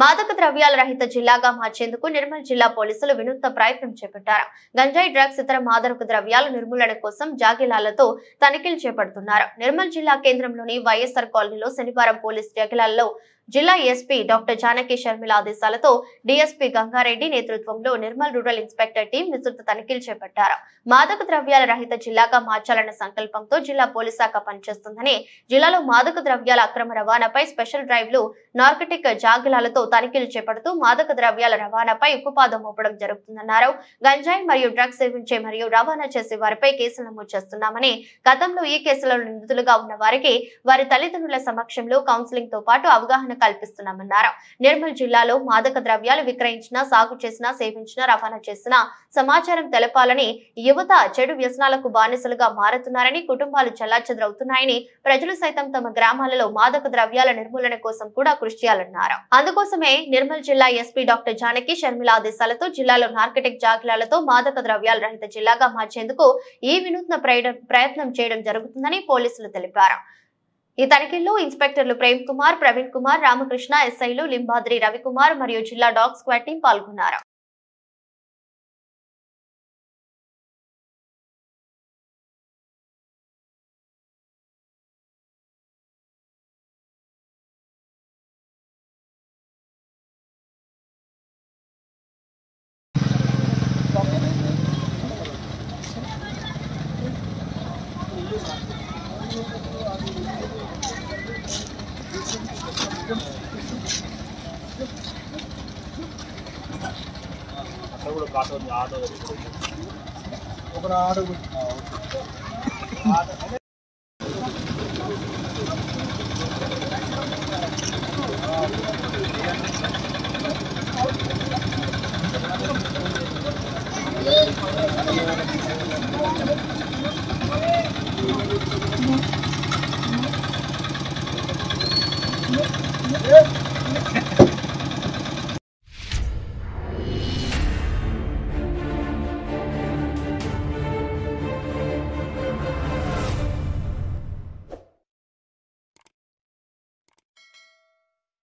మాదక ద్రవ్యాల రహిత జిల్లాగా మార్చేందుకు నిర్మల్ జిల్లా పోలీసులు వినూత్న ప్రయత్నం చేపట్టారు. గంజాయి, డ్రగ్స్, ఇతర మాదక ద్రవ్యాల నిర్మూలన కోసం జాగిలాలతో తనిఖీలు చేపడుతున్నారు. నిర్మల్ జిల్లా కేంద్రంలోని వైఎస్ఆర్ కాలనీలో శనివారం పోలీస్ జాగిలాల్లో జిల్లా ఎస్పీ డాక్టర్ జానకి శర్మిల ఆదేశాలతో డీఎస్పీ గంగారెడ్డి నేతృత్వంలో నిర్మల్ రూరల్ ఇన్స్పెక్టర్ టీం విస్తృత తనిఖీలు చేపట్టారు. మాదక ద్రవ్యాల రహిత జిల్లాగా మార్చాలన్న సంకల్పంతో జిల్లా పోలీస్ శాఖ పనిచేస్తుందని, జిల్లాలో మాదక ద్రవ్యాల అక్రమ రవాణాపై స్పెషల్ డ్రైవ్లు, నార్కటిక్ జాగిలాలతో తనిఖీలు చేపడుతూ మాదక ద్రవ్యాల రవాణాపై ఉక్కుపాదం మోపడం జరుగుతుందన్నారు. గంజాయి మరియు డ్రగ్స్ సేవించే మరియు రవాణా చేసే వారిపై కేసులు నమోదు చేస్తున్నామని, గతంలో ఈ కేసులలో నిందితులుగా ఉన్న వారికి వారి తల్లిదండ్రుల సమక్షంలో కౌన్సిలింగ్ తో పాటు అవగాహన కల్పిస్తున్నామన్నారు. నిర్మల్ జిల్లాలో మాదక ద్రవ్యాలు విక్రయించిన, సాగు చేసిన, సేవించిన, రవాణా చేసిన సమాచారం తెలపాలని, యువత చెడు వ్యసనాలకు బానిసలుగా మారుతున్నారని, కుటుంబాలు చెల్లాచెదరవుతున్నాయని, ప్రజలు సైతం తమ గ్రామాలలో మాదక ద్రవ్యాల నిర్మూలన కోసం కూడా కృషి చేయాలన్నారు. అందుకోసమే నిర్మల్ జిల్లా ఎస్పీ డాక్టర్ జానకి శర్మిల ఆదేశాలతో జిల్లాలో నార్కటిక్ జాగిలాలతో మాదక ద్రవ్యాల రహిత జిల్లాగా మార్చేందుకు ఈ వినూత్న ప్రయత్నం చేయడం జరుగుతుందని పోలీసులు తెలిపారు. ఈ తనిఖీల్లో ఇన్స్పెక్టర్లు ప్రేమ్ కుమార్, ప్రవీణ్ కుమార్, రామకృష్ణ, ఎస్ఐలు లింబాద్రి రవికుమార్ మరియు జిల్లా డాగ్ స్క్వాడ్ టీం పాల్గొన్నారు. Yeah.